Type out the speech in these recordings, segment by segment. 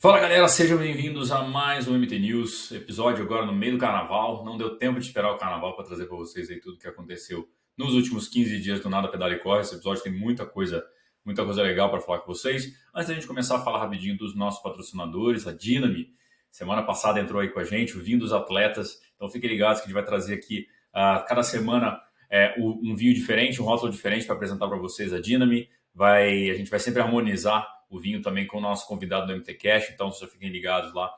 Fala galera, sejam bem-vindos a mais um MT News, episódio agora no meio do carnaval. Não deu tempo de esperar o carnaval para trazer para vocês aí tudo que aconteceu nos últimos 15 dias do Nada Pedala e Corre. Esse episódio tem muita coisa legal para falar com vocês. Antes da gente começar a falar rapidinho dos nossos patrocinadores, a Dynami, semana passada entrou aí com a gente, o vinho dos atletas. Então fiquem ligados que a gente vai trazer aqui cada semana um vinho diferente, um rótulo diferente para apresentar para vocês a Dynami. A gente vai sempre harmonizar o vinho também com o nosso convidado do MT Cash, então vocês já fiquem ligados lá.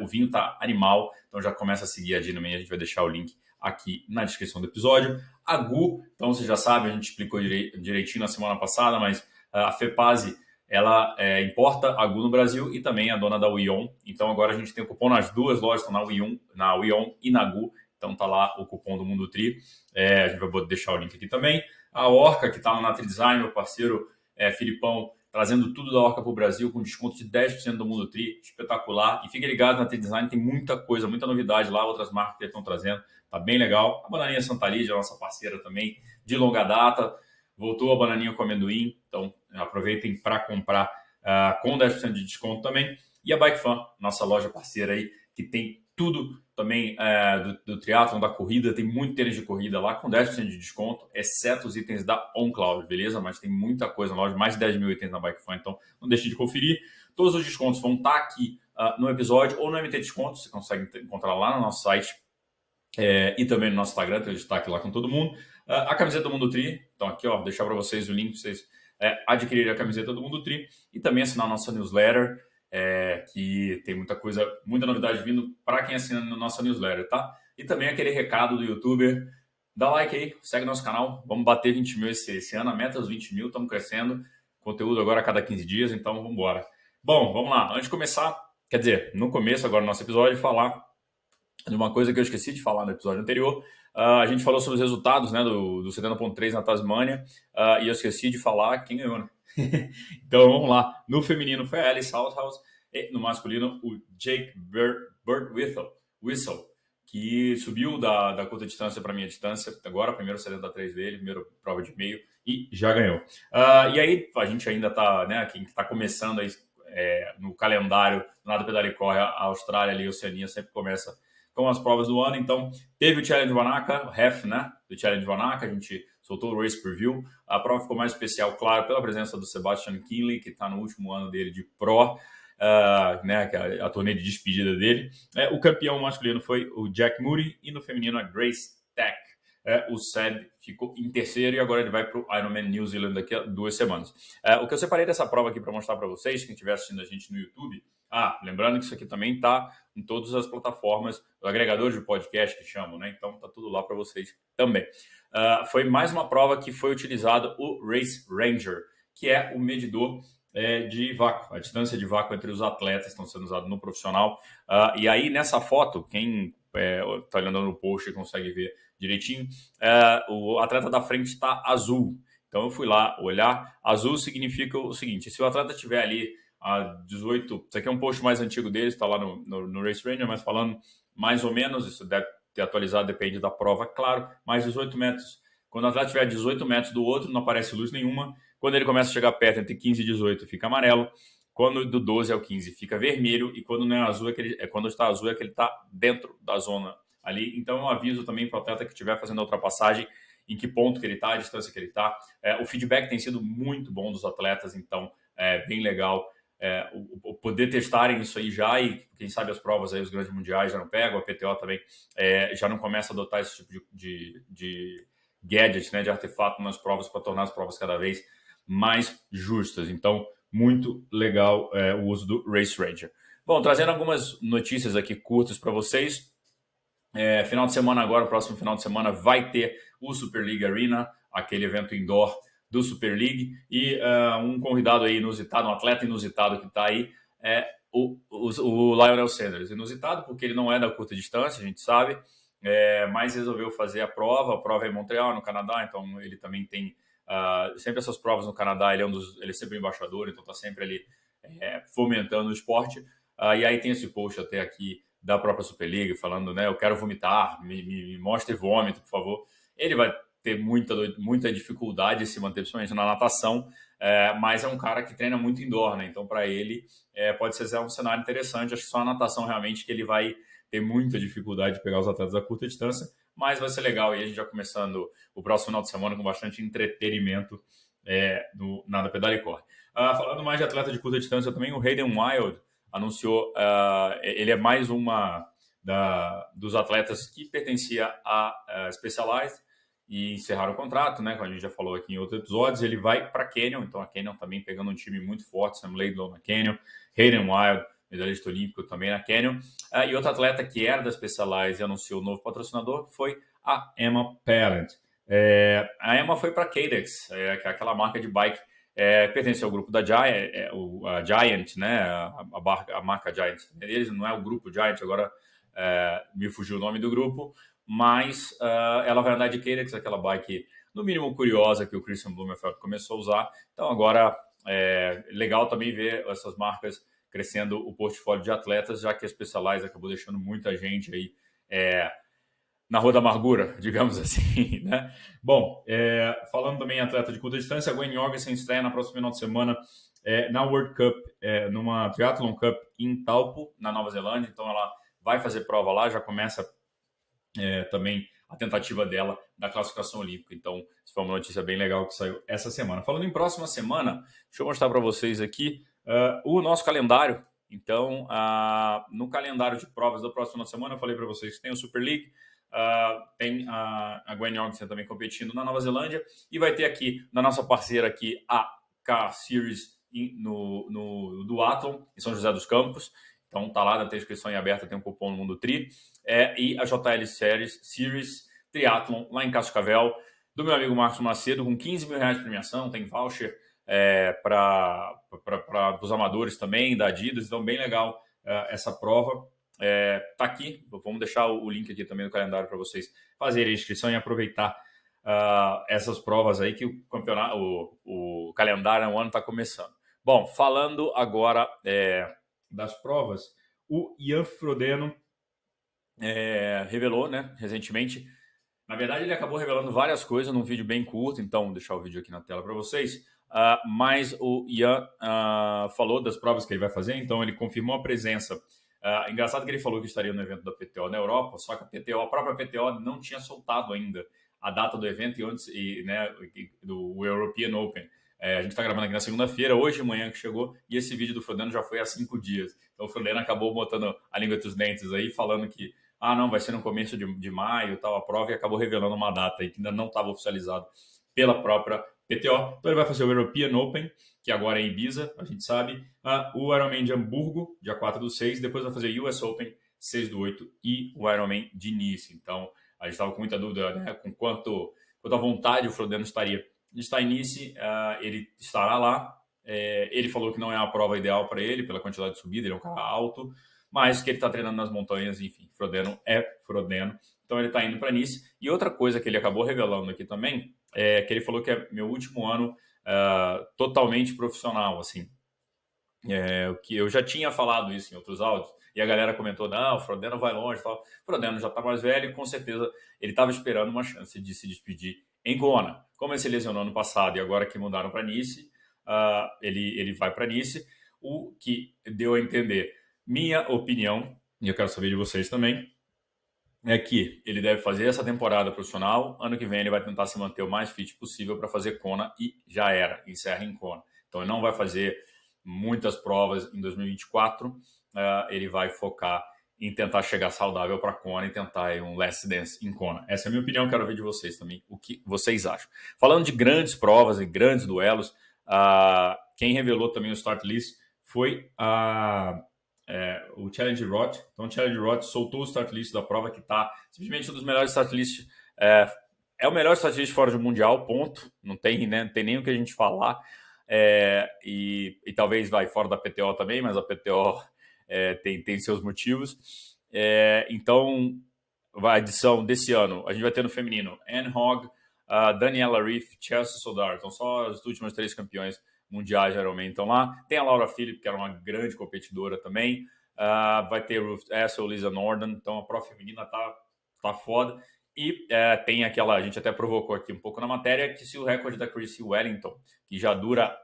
O vinho tá animal, então já começa a seguir a Dynami, a gente vai deixar o link aqui na descrição do episódio. A Gu, então você já sabe, a gente explicou direitinho na semana passada, mas a Fepase, ela importa a Gu no Brasil e também é dona da Wion. Então agora a gente tem o cupom nas duas lojas, estão na Wion e na Gu. Então tá lá o cupom do Mundo Tri. A gente vai deixar o link aqui também. A Orca, que está no Natri Design, meu parceiro Filipão, trazendo tudo da Orca para o Brasil com desconto de 10% do Mundo Tri, espetacular. E fique ligado na Natri Design, tem muita coisa, muita novidade lá, outras marcas que estão trazendo, tá bem legal. A Bananinha Santa Lídia, nossa parceira também, de longa data, voltou a bananinha com amendoim, então aproveitem para comprar com 10% de desconto também. E a Bike Fan, nossa loja parceira aí, que tem tudo também do triatlon, da corrida, tem muito tênis de corrida lá com 10% de desconto, exceto os itens da OnCloud, beleza? Mas tem muita coisa na loja, mais de 10 mil itens na Bike Fan, então não deixe de conferir. Todos os descontos vão estar aqui no episódio ou no MT Descontos, você consegue encontrar lá no nosso site e também no nosso Instagram, tem o destaque lá com todo mundo. A camiseta do Mundo Tri, então aqui, ó, deixar para vocês o link para vocês adquirirem a camiseta do Mundo Tri e também assinar a nossa newsletter, que tem muita coisa, muita novidade vindo para quem assina na nossa newsletter, tá? E também aquele recado do youtuber, dá like aí, segue nosso canal, vamos bater 20 mil esse ano, a meta é os 20 mil, estamos crescendo, conteúdo agora a cada 15 dias, então vamos embora. Bom, vamos lá, antes de começar, quer dizer, no começo agora do nosso episódio, falar de uma coisa que eu esqueci de falar no episódio anterior. A gente falou sobre os resultados, né, do 70.3 na Tasmânia, e eu esqueci de falar quem ganhou, né? Então vamos lá. No feminino foi a Alice Outhouse e no masculino o Jake Whistle, que subiu da curta distância para minha distância. Agora, primeiro 73 dele, primeiro prova de meio e já ganhou. E aí a gente ainda está, né, quem está começando aí, no calendário do Nada Pedala e Corre, a Austrália ali, a Oceania sempre começa com as provas do ano. Então, teve o Challenge Wanaka, o half, né, do Challenge Wanaka, a gente soltou o Race Preview. A prova ficou mais especial, claro, pela presença do Sebastian Kienle, que está no último ano dele de Pro, né, que é a turnê de despedida dele. O campeão masculino foi o Jack Moody e no feminino a Grace Tech. O Seb ficou em terceiro e agora ele vai para o Ironman New Zealand daqui a 2 semanas. O que eu separei dessa prova aqui para mostrar para vocês, quem estiver assistindo a gente no YouTube, lembrando que isso aqui também está em todas as plataformas, os agregadores de podcast que chamam, né? Então tá tudo lá para vocês também. Foi mais uma prova que foi utilizado o Race Ranger, que é o medidor de vácuo, a distância de vácuo entre os atletas estão sendo usados no profissional. E aí nessa foto, quem está olhando no post consegue ver direitinho, o atleta da frente está azul. Então eu fui lá olhar, azul significa o seguinte, se o atleta estiver ali a 18, isso aqui é um post mais antigo deles, está lá no Race Ranger, mas falando mais ou menos, isso deve ter atualizado, depende da prova, claro, mais 18 metros. Quando o atleta estiver a 18 metros do outro, não aparece luz nenhuma. Quando ele começa a chegar perto, entre 15 e 18, fica amarelo. Quando do 12 ao 15 fica vermelho. E quando não é azul, quando está azul, é que ele está dentro da zona ali. Então eu aviso também para o atleta que estiver fazendo a ultrapassagem em que ponto que ele está, a distância que ele está. O feedback tem sido muito bom dos atletas, então é bem legal o poder testarem isso aí já, e quem sabe as provas aí, os grandes mundiais já não pegam, a PTO também já não começa a adotar esse tipo de gadget, né, de artefato nas provas para tornar as provas cada vez mais justas. Então, muito legal o uso do Race Ranger. Bom, trazendo algumas notícias aqui curtas para vocês. Final de semana agora, próximo final de semana, vai ter o Super League Arena, aquele evento indoor do Super League, e um convidado aí inusitado, um atleta inusitado que está aí, o Lionel Sanders. Inusitado porque ele não é da curta distância, a gente sabe, mas resolveu fazer a prova é em Montreal, no Canadá, então ele também tem sempre essas provas no Canadá, ele é sempre embaixador, então está sempre ali fomentando o esporte. E aí tem esse post até aqui da própria Super League falando, né, eu quero vomitar, me mostre vômito, por favor. Ele vai ter muita dificuldade de se manter, principalmente na natação, mas é um cara que treina muito indoor, né? Então, para ele, pode ser um cenário interessante. Acho que só a natação realmente que ele vai ter muita dificuldade de pegar os atletas da curta distância, mas vai ser legal. E a gente já começando o próximo final de semana com bastante entretenimento no Nada Pedala e Corre. Falando mais de atleta de curta distância também, o Hayden Wild anunciou, ele é mais uma dos atletas que pertencia a Specialized e encerraram o contrato, né? Como a gente já falou aqui em outros episódios, ele vai para a Canyon, então a Canyon também pegando um time muito forte, Sam Laidlaw na Canyon, Hayden Wild, medalhista olímpico também na Canyon, e outro atleta que era da Specialized e anunciou o novo patrocinador foi a Emma Pallant. A Emma foi para a Cadex, que é aquela marca de bike, pertence ao grupo da Giant, né? A marca Giant. Eles não é o grupo Giant, agora me fugiu o nome do grupo, mas ela vai andar de Cadex, aquela bike no mínimo curiosa que o Christian Blumenfeld começou a usar. Então agora legal também ver essas marcas crescendo o portfólio de atletas, já que a Specialized acabou deixando muita gente aí na rua da amargura, digamos assim, né? Bom, falando também em atleta de curta distância, a Gwen Jorgensen estreia na próxima final de semana na World Cup, numa Triathlon Cup em Taupo, na Nova Zelândia. Então ela vai fazer prova lá, já começa também a tentativa dela da classificação olímpica. Então, isso foi uma notícia bem legal que saiu essa semana. Falando em próxima semana, deixa eu mostrar para vocês aqui o nosso calendário. Então, no calendário de provas da próxima semana, eu falei para vocês que tem o Super League, tem a Gwen Jorgensen também competindo na Nova Zelândia, e vai ter aqui, na nossa parceira aqui, a K-Series no Duathlon, em São José dos Campos. Então tá lá, tem inscrição em aberta, tem um cupom no Mundo Tri. E a JL Series Triathlon, lá em Cascavel, do meu amigo Marcos Macedo, com 15 mil reais de premiação, tem voucher para os amadores também, da Adidas. Então bem legal essa prova. Tá aqui, vamos deixar o link aqui também no calendário para vocês fazerem a inscrição e aproveitar essas provas aí que o campeonato, o calendário no ano está começando. Bom, falando agora das provas, o Ian Frodeno revelou, né, recentemente. Na verdade, ele acabou revelando várias coisas num vídeo bem curto, então vou deixar o vídeo aqui na tela para vocês. Mas o Ian falou das provas que ele vai fazer, então ele confirmou a presença. Engraçado que ele falou que estaria no evento da PTO na Europa, só que a própria PTO não tinha soltado ainda a data do evento do European Open. A gente está gravando aqui na segunda-feira, hoje de manhã que chegou, e esse vídeo do Frodeno já foi há 5 dias. Então o Frodeno acabou botando a língua entre os dentes aí, falando que não, vai ser no começo de maio, tal, a prova, e acabou revelando uma data aí que ainda não estava oficializado pela própria PTO. Então ele vai fazer o European Open, que agora é em Ibiza, a gente sabe, o Ironman de Hamburgo, dia 4/6, depois vai fazer o US Open, 6/8, e o Ironman de Nice. Então a gente estava com muita dúvida, né, com quanto à vontade o Frodeno estaria de estar em Nice. Ele estará lá. Ele falou que não é a prova ideal para ele, pela quantidade de subida, ele é um cara alto, mas que ele está treinando nas montanhas, enfim, Frodeno é Frodeno. Então ele está indo para Nice. E outra coisa que ele acabou revelando aqui também é que ele falou que é meu último ano totalmente profissional, assim. O que eu já tinha falado isso em outros áudios, e a galera comentou, não, o Frodeno vai longe, tal. O Frodeno já está mais velho e com certeza ele estava esperando uma chance de se despedir em Kona. Como ele se lesionou no passado e agora que mudaram para Nice, ele vai para Nice, o que deu a entender. Minha opinião, e eu quero saber de vocês também, é que ele deve fazer essa temporada profissional. Ano que vem ele vai tentar se manter o mais fit possível para fazer Kona e já era, encerra em Kona. Então ele não vai fazer muitas provas em 2024. Ele vai focar em tentar chegar saudável para Kona e tentar um Last Dance em Kona. Essa é a minha opinião, quero ver de vocês também, o que vocês acham. Falando de grandes provas e grandes duelos, quem revelou também o start list foi o Challenge Roth. Então o Challenge Roth soltou o start list da prova, que está simplesmente um dos melhores start lists. É o melhor start list fora do Mundial, ponto. Não tem nem o que a gente falar. E talvez vai fora da PTO também, mas a PTO tem seus motivos. Então, a edição desse ano, a gente vai ter no feminino Anne Hogg, Daniela Ryf, Chelsea Sodar. Então, só os últimos 3 campeões mundiais geralmente estão lá. Tem a Laura Philipp, que era uma grande competidora também. Vai ter Ruth Essel, Lisa Norden. Então, a prova feminina tá foda. E tem aquela, a gente até provocou aqui um pouco na matéria, que se o recorde da Chrissy Wellington, que já dura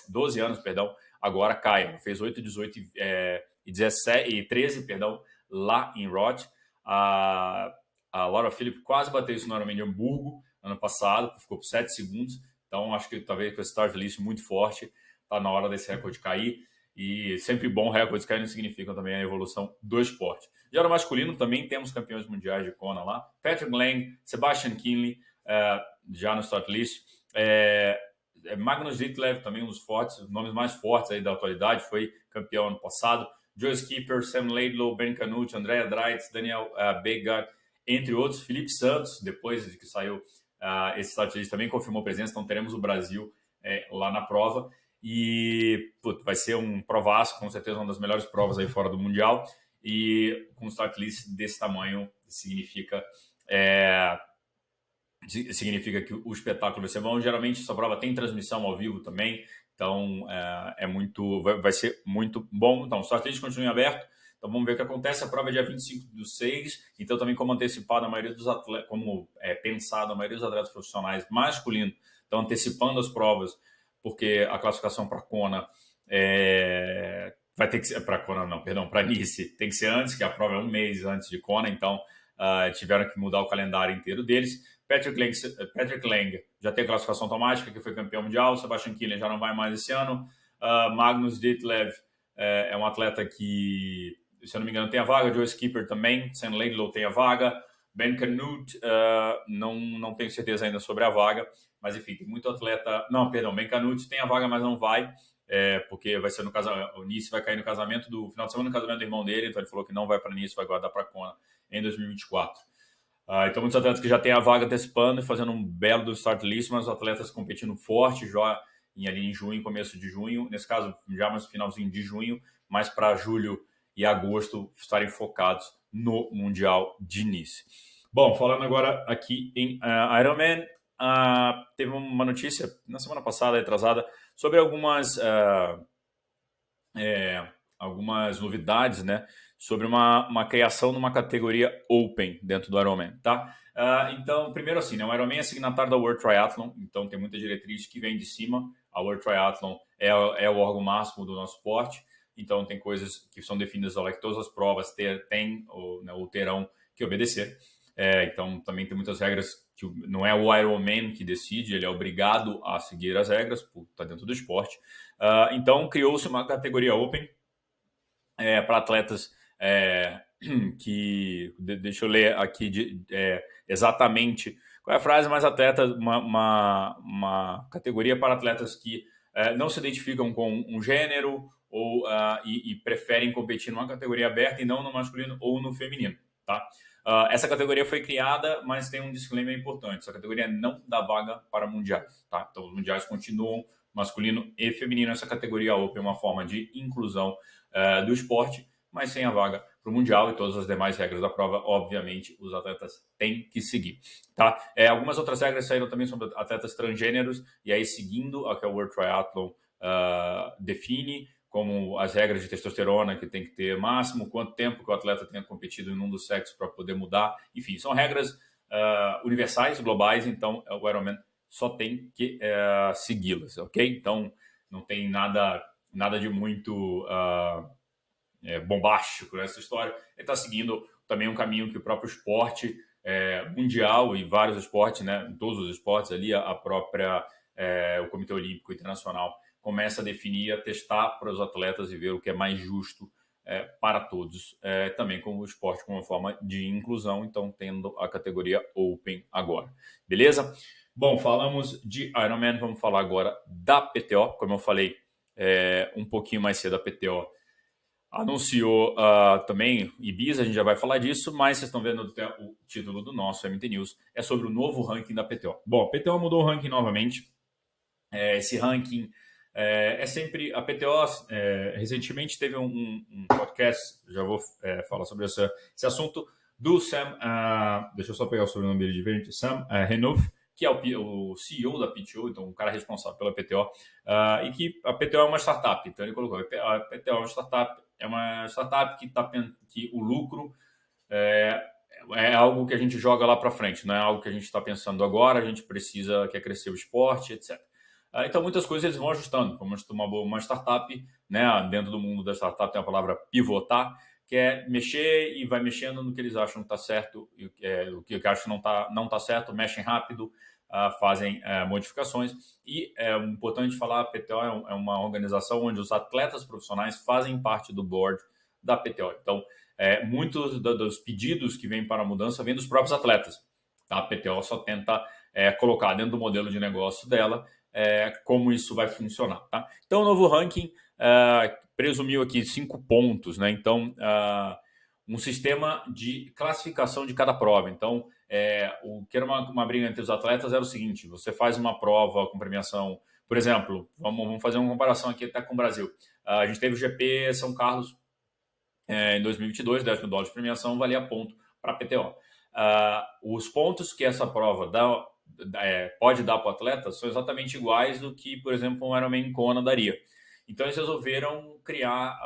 12 anos, perdão, agora cai. Ela fez 8, 18 e 17 e 13, perdão, lá em Roth. A Laura Philipp quase bateu isso no Ironman de Hamburgo ano passado, ficou por 7 segundos. Então, acho que talvez com esse start list muito forte, está na hora desse recorde cair. E sempre bom recordes caírem significam também a evolução do esporte. Já no masculino também temos campeões mundiais de Kona lá. Patrick Lang, Sebastian Kienle, já no start list. Magnus Ditlev, também um dos fortes, nomes mais fortes aí da atualidade, foi campeão ano passado. Joe Skipper, Sam Laidlow, Ben Canute, Andrea Dreitz, Daniel Begard, entre outros. Felipe Santos, depois de que saiu esse start list, também confirmou presença, então teremos o Brasil lá na prova. E vai ser um provaço, com certeza uma das melhores provas aí fora do Mundial. E com um start list desse tamanho, significa que o espetáculo vai ser bom. Geralmente essa prova tem transmissão ao vivo também, então vai ser muito bom. Então o start list continua aberto, então vamos ver o que acontece. A prova é dia 25/6, então também como antecipado, a maioria dos atletas, como pensado, a maioria dos atletas profissionais masculinos estão antecipando as provas, porque a classificação para Kona vai ter que ser para Kona, não, perdão, para Nice tem que ser antes, que a prova é um mês antes de Kona, então tiveram que mudar o calendário inteiro deles. Patrick Lang já tem classificação automática, que foi campeão mundial. Sebastian Kienle já não vai mais esse ano. Magnus Ditlev é um atleta que, se eu não me engano, tem a vaga. Joe Skipper também. Sam Laidlow tem a vaga. Ben Canute, não tenho certeza ainda sobre a vaga, mas enfim, tem muito atleta. Não, perdão, Ben Canute tem a vaga, mas não vai, porque vai ser no casamento. O Nice vai cair no casamento do final de semana, no casamento do irmão dele, então ele falou que não vai para Nice, vai guardar para Kona em 2024. Então, muitos atletas que já têm a vaga antecipando e fazendo um belo do start list, mas atletas competindo forte já ali em junho, começo de junho, nesse caso já mais finalzinho de junho, mas para julho e agosto estarem focados no Mundial de Nice. Bom, falando agora aqui em Ironman, teve uma notícia na semana passada, atrasada, sobre algumas novidades, né? Sobre uma criação de uma categoria Open dentro do Ironman, tá? Então, primeiro assim, né, o Ironman é signatário da World Triathlon, então tem muita diretriz que vem de cima. A World Triathlon é o órgão máximo do nosso esporte, então tem coisas que são definidas ao que todas as provas têm ou terão que obedecer. Então, também tem muitas regras que não é o Ironman que decide, ele é obrigado a seguir as regras, por estar dentro do esporte. Então, criou-se uma categoria Open para atletas que... Deixa eu ler aqui exatamente qual é a frase, mas uma categoria para atletas que não se identificam com um gênero e preferem competir numa categoria aberta e não no masculino ou no feminino, tá? Essa categoria foi criada, mas tem um disclaimer importante. Essa categoria não dá vaga para mundiais, tá? Então, os mundiais continuam masculino e feminino. Essa categoria Open é uma forma de inclusão do esporte, mas sem a vaga para o Mundial, e todas as demais regras da prova, obviamente, os atletas têm que seguir. Tá? Algumas outras regras saíram também sobre atletas transgêneros, e aí seguindo a que a World Triathlon define, como as regras de testosterona, que tem que ter máximo, quanto tempo que o atleta tenha competido em um dos sexos para poder mudar. Enfim, são regras universais, globais, então o Ironman só tem que segui-las, ok? Então, não tem nada de muito bombástico nessa história. Ele está seguindo também um caminho que o próprio esporte mundial e vários esportes, né, em todos os esportes ali, o Comitê Olímpico Internacional começa a definir, a testar para os atletas e ver o que é mais justo para todos, também como o esporte como uma forma de inclusão, então tendo a categoria Open agora. Beleza? Bom, falamos de Ironman, vamos falar agora da PTO. Como eu falei um pouquinho mais cedo, a PTO anunciou também Ibiza, a gente já vai falar disso, mas vocês estão vendo o título do nosso MT News, é sobre o novo ranking da PTO. Bom, a PTO mudou o ranking novamente. Esse ranking é sempre... A PTO recentemente teve um podcast, já vou falar sobre esse assunto, do Sam, deixa eu só pegar o sobrenome dele de verde, Sam Renouf, que é o CEO da PTO, então o cara responsável pela PTO, e que a PTO é uma startup, então ele colocou, a PTO é uma startup que o lucro é algo que a gente joga lá para frente, não é algo que a gente está pensando agora, a gente precisa, quer crescer o esporte, etc. Então, muitas coisas eles vão ajustando, como uma startup, né? Dentro do mundo da startup tem a palavra pivotar, que é mexer e vai mexendo no que eles acham que está certo, e o que acham que não tá certo, mexem rápido, fazem modificações. E é importante falar, a PTO é uma organização onde os atletas profissionais fazem parte do board da PTO. Então, muitos dos pedidos que vêm para a mudança vêm dos próprios atletas. Tá? A PTO só tenta colocar dentro do modelo de negócio dela como isso vai funcionar. Tá? Então, o novo ranking presumiu aqui 5 pontos. Né? Então, um sistema de classificação de cada prova. Então, o que era uma briga entre os atletas era o seguinte: você faz uma prova com premiação, por exemplo, vamos fazer uma comparação aqui até com o Brasil. A gente teve o GP São Carlos em 2022, $10 mil de premiação, valia ponto para a PTO. Os pontos que essa prova pode dar para o atleta são exatamente iguais do que, por exemplo, um Ironman Kona daria. Então, eles resolveram criar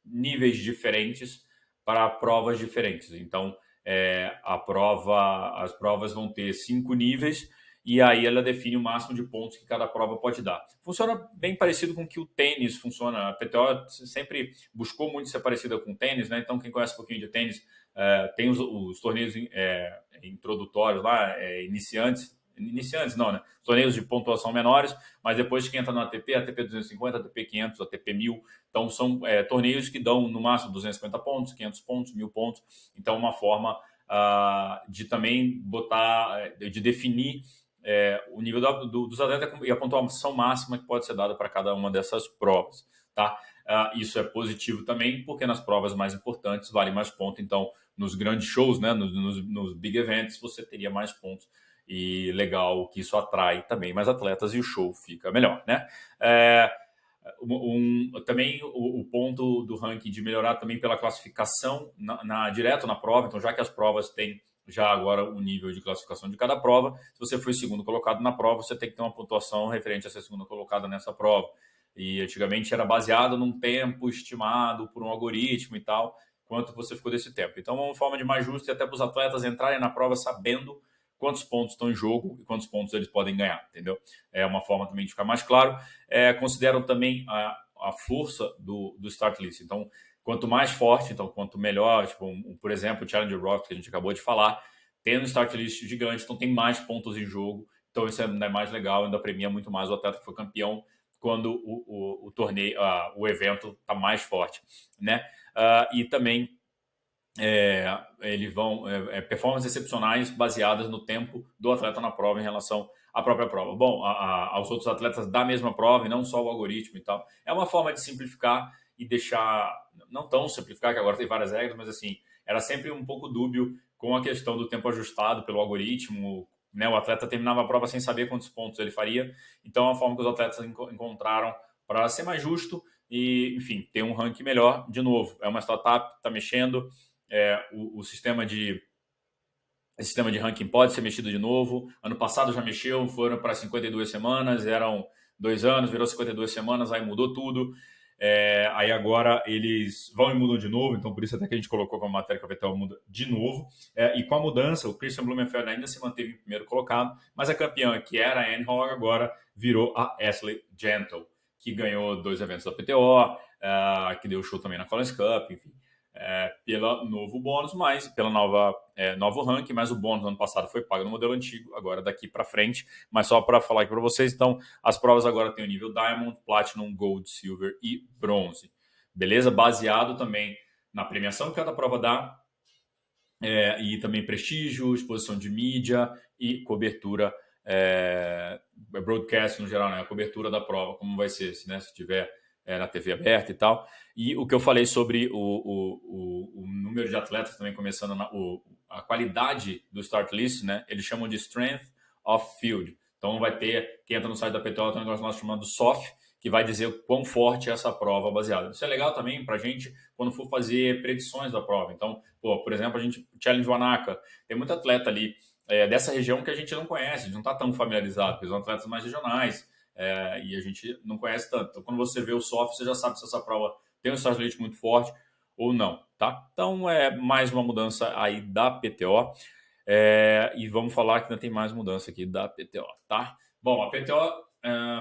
níveis diferentes para provas diferentes. Então, as provas vão ter 5 níveis e aí ela define o máximo de pontos que cada prova pode dar. Funciona bem parecido com o que o tênis funciona. A PTO sempre buscou muito ser parecida com o tênis, né? Então, quem conhece um pouquinho de tênis, tem os torneios introdutórios lá, iniciantes não, né? Torneios de pontuação menores, mas depois que entra no ATP 250, ATP 500, ATP 1000, então são torneios que dão no máximo 250 pontos, 500 pontos, 1000 pontos. Então, uma forma de também de definir o nível dos atletas e a pontuação máxima que pode ser dada para cada uma dessas provas, tá? Isso é positivo também, porque nas provas mais importantes vale mais pontos. Então, nos grandes shows, né, nos big events, você teria mais pontos. E legal que isso atrai também mais atletas e o show fica melhor, né? Também o ponto do ranking de melhorar também pela classificação direto na prova. Então, já que as provas têm já agora o nível de classificação de cada prova, se você foi segundo colocado na prova, você tem que ter uma pontuação referente a ser segundo colocado nessa prova. E antigamente era baseado num tempo estimado por um algoritmo e tal, quanto você ficou desse tempo. Então, é uma forma de mais justa e até para os atletas entrarem na prova sabendo quantos pontos estão em jogo e quantos pontos eles podem ganhar, entendeu? É uma forma também de ficar mais claro. Consideram também a força do start list. Então, quanto mais forte, então quanto melhor, tipo, por exemplo, o Challenger Rock, que a gente acabou de falar, tem um start list gigante, então tem mais pontos em jogo, então isso ainda é mais legal, ainda premia muito mais o atleta que foi campeão quando o torneio, o evento está mais forte, né? E também eles vão performances excepcionais baseadas no tempo do atleta na prova em relação à própria prova. Bom, aos outros atletas da mesma prova e não só o algoritmo e tal. É uma forma de simplificar e deixar, não tão simplificar, que agora tem várias regras, mas assim, era sempre um pouco dúbio com a questão do tempo ajustado pelo algoritmo, né? O atleta terminava a prova sem saber quantos pontos ele faria. Então, é uma forma que os atletas encontraram para ser mais justo e, enfim, ter um ranking melhor. De novo, é uma startup, está mexendo, o sistema de ranking pode ser mexido de novo. Ano passado já mexeu, foram para 52 semanas, eram 2 anos, virou 52 semanas, aí mudou tudo. Aí agora eles vão e mudam de novo, então por isso até que a gente colocou como matéria que a Vettel muda de novo. E com a mudança, o Christian Blumenfeld ainda se manteve em primeiro colocado, mas a campeã, que era a Anne Hogg, agora virou a Ashley Gentle, que ganhou 2 eventos da PTO, que deu show também na Collins Cup, enfim. Pelo novo bônus, mas pela novo ranking, mas o bônus no ano passado foi pago no modelo antigo, agora daqui para frente. Mas só para falar aqui para vocês, então, as provas agora têm o nível Diamond, Platinum, Gold, Silver e Bronze. Beleza? Baseado também na premiação que cada prova dá, e também prestígio, exposição de mídia e cobertura, broadcast no geral, né? A cobertura da prova, como vai ser, né? Se tiver na TV aberta e tal. E o que eu falei sobre o número de atletas também começando, a qualidade do start list, né? Eles chamam de Strength of Field. Então vai ter, quem entra no site da PTO, tem um negócio nós chamando SOF, que vai dizer o quão forte é essa prova baseada. Isso é legal também para a gente quando for fazer predições da prova. Então, por exemplo, Challenge Wanaka, tem muito atleta ali dessa região que a gente não conhece, a gente não está tão familiarizado, porque são atletas mais regionais, e a gente não conhece tanto. Então, quando você vê o soft, você já sabe se essa prova tem um start list muito forte ou não, tá? Então é mais uma mudança aí da PTO. E vamos falar que ainda tem mais mudança aqui da PTO, tá? Bom, a PTO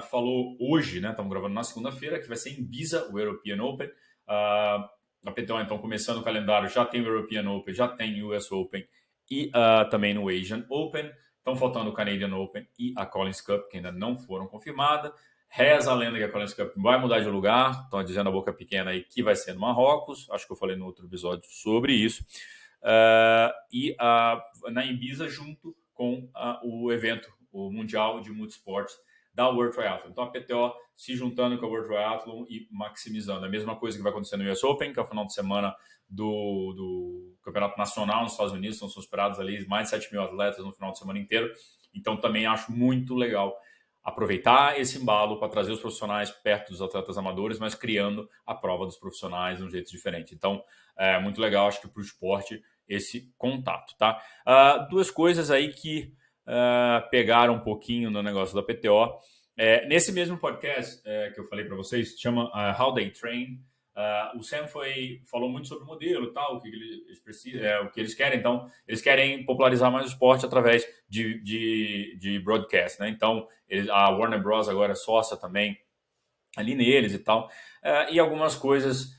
falou hoje, né? Estamos gravando na segunda-feira, que vai ser em Ibiza, o European Open. A PTO, então, começando o calendário, já tem o European Open, já tem o US Open e também no Asian Open. Estão faltando o Canadian Open e a Collins Cup, que ainda não foram confirmadas. Reza a lenda que a Collins Cup vai mudar de lugar. Estão dizendo a boca pequena aí que vai ser no Marrocos. Acho que eu falei no outro episódio sobre isso. Na Ibiza, junto com o evento, o Mundial de Multisports da World Triathlon. Então a PTO se juntando com a World Triathlon e maximizando. A mesma coisa que vai acontecer no US Open, que é o final de semana do Campeonato Nacional nos Estados Unidos. São esperados ali mais de 7 mil atletas no final de semana inteiro. Então também acho muito legal aproveitar esse embalo para trazer os profissionais perto dos atletas amadores, mas criando a prova dos profissionais de um jeito diferente. Então, é muito legal, acho que para o esporte, esse contato, tá? Duas coisas aí que pegaram um pouquinho no negócio da PTO. Nesse mesmo podcast que eu falei para vocês, chama How They Train, o Sam falou muito sobre o modelo, tal, o que eles precisam, o que eles querem. Então, eles querem popularizar mais o esporte através de broadcast, né? Então, a Warner Bros. Agora é sócia também ali neles e tal. E algumas coisas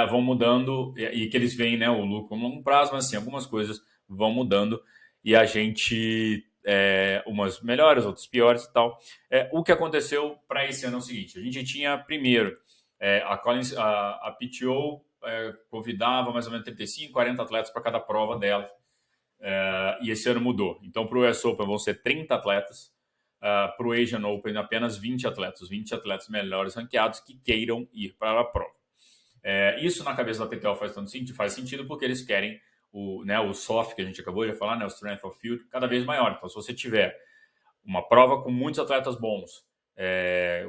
vão mudando e que eles veem, né, o lucro a longo prazo, mas assim, algumas coisas vão mudando e a gente... umas melhores, outras piores e tal. O que aconteceu para esse ano é o seguinte: a gente tinha primeiro a PTO convidava mais ou menos 35, 40 atletas para cada prova dela. E esse ano mudou. Então, para o US Open vão ser 30 atletas. Para o Asian Open, apenas 20 atletas. Os 20 atletas melhores ranqueados que queiram ir para a prova. Isso na cabeça da PTO faz sentido porque eles querem o SOF, que a gente acabou de falar, né, o Strength of Field, cada vez maior. Então, se você tiver uma prova com muitos atletas bons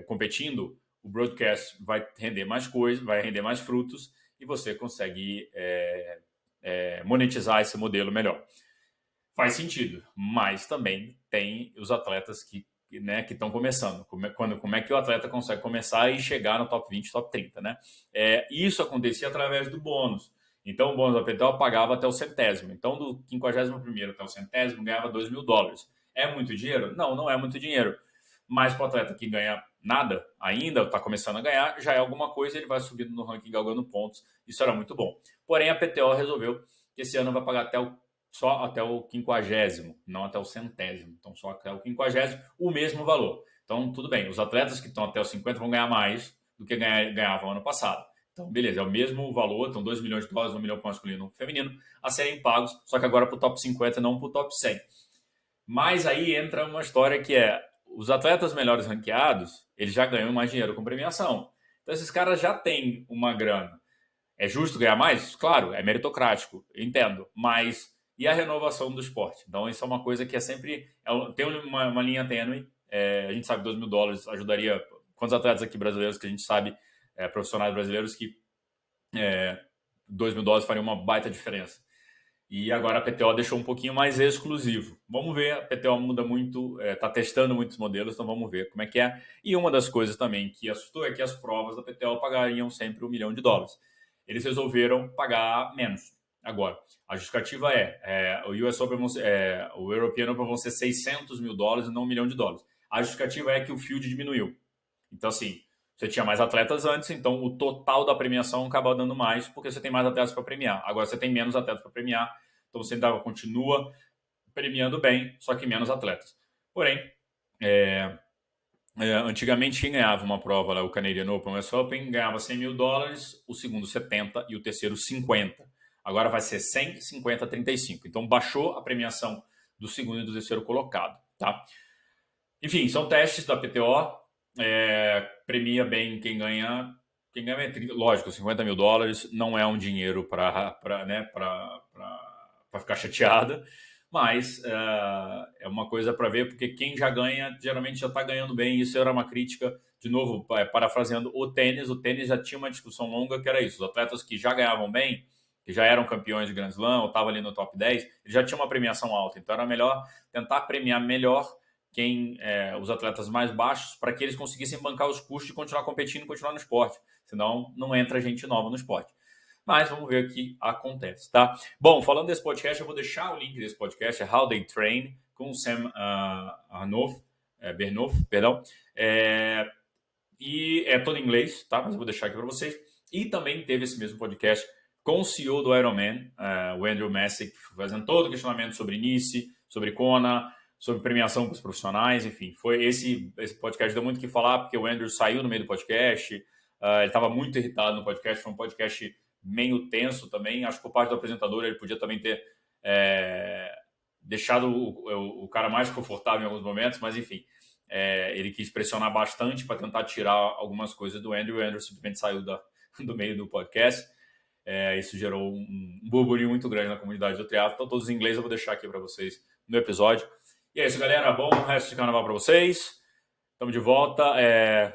competindo, o broadcast vai render mais coisas, vai render mais frutos e você consegue monetizar esse modelo melhor. Faz sentido, mas também tem os atletas que estão começando. Como é que o atleta consegue começar e chegar no top 20, top 30, né? Isso acontecia através do bônus. Então, o bônus da PTO pagava até o centésimo. Então, do 51º até o centésimo, ganhava $2.000. É muito dinheiro? Não, não é muito dinheiro. Mas para o atleta que ganha nada ainda, está começando a ganhar, já é alguma coisa, ele vai subindo no ranking, galgando pontos. Isso era muito bom. Porém, a PTO resolveu que esse ano vai pagar só até o 50º, não até o 100º. Então, só até o 50º, o mesmo valor. Então, tudo bem. Os atletas que estão até os 50 vão ganhar mais do que ganhavam ano passado. Então, beleza, é o mesmo valor. Então, $2 milhões, $1 milhão para o masculino e o feminino, a serem pagos, só que agora para o top 50, não para o top 100. Mas aí entra uma história que os atletas melhores ranqueados, eles já ganham mais dinheiro com premiação. Então, esses caras já têm uma grana. É justo ganhar mais? Claro, é meritocrático, eu entendo. Mas e a renovação do esporte? Então, isso é uma coisa que tem uma linha tênue. A gente sabe que $2.000 ajudaria... Quantos atletas aqui brasileiros que a gente sabe, profissionais brasileiros, que $2.000 faria uma baita diferença. E agora a PTO deixou um pouquinho mais exclusivo. Vamos ver, a PTO muda muito, está testando muitos modelos, então vamos ver como é que é. E uma das coisas também que assustou é que as provas da PTO pagariam sempre $1 milhão. Eles resolveram pagar menos agora. A justificativa o US Open o European Open vão ser $600 mil e não $1 milhão. A justificativa é que o field diminuiu. Então, assim, você tinha mais atletas antes, então o total da premiação acaba dando mais, porque você tem mais atletas para premiar. Agora você tem menos atletas para premiar, então você ainda continua premiando bem, só que menos atletas. Porém, antigamente quem ganhava uma prova lá, o Canadian Open, o US Open, ganhava $100 mil, o segundo 70 e o terceiro 50. Agora vai ser 100, 50, 35. Então baixou a premiação do segundo e do terceiro colocado, tá? Enfim, são testes da PTO. Premia bem quem ganha lógico, $50 mil não é um dinheiro para ficar chateada, mas é uma coisa para ver, porque quem já ganha geralmente já está ganhando bem. Isso era uma crítica, de novo, parafraseando o tênis já tinha uma discussão longa que era isso: os atletas que já ganhavam bem, que já eram campeões de Grand Slam ou estavam ali no top 10, eles já tinham uma premiação alta, então era melhor tentar premiar melhor os atletas mais baixos, para que eles conseguissem bancar os custos e continuar competindo, continuar no esporte. Senão, não entra gente nova no esporte. mas vamos ver o que acontece, tá? Bom, falando desse podcast, eu vou deixar o link desse podcast, é How They Train, com o Sam Bernoff, perdão. E é todo em inglês, tá? Mas eu vou deixar aqui para vocês. E também teve esse mesmo podcast com o CEO do Ironman, o Andrew Messick, fazendo todo o questionamento sobre Nice, sobre Kona, sobre premiação para os profissionais, enfim. Foi esse podcast deu muito o que falar, porque o Andrew saiu no meio do podcast, ele estava muito irritado no podcast, foi um podcast meio tenso também. Acho que por parte do apresentador ele podia também ter deixado o cara mais confortável em alguns momentos, mas enfim. Ele quis pressionar bastante para tentar tirar algumas coisas do Andrew. O Andrew simplesmente saiu do meio do podcast. Isso gerou um burburinho muito grande na comunidade do triatlo. Então, todos os ingleses eu vou deixar aqui para vocês no episódio. E é isso, galera. Bom resto de carnaval para vocês. Estamos de volta.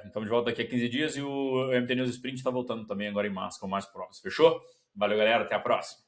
Estamos de volta daqui a 15 dias. E o MT News Sprint está voltando também agora em março, com mais provas. Fechou? Valeu, galera. Até a próxima.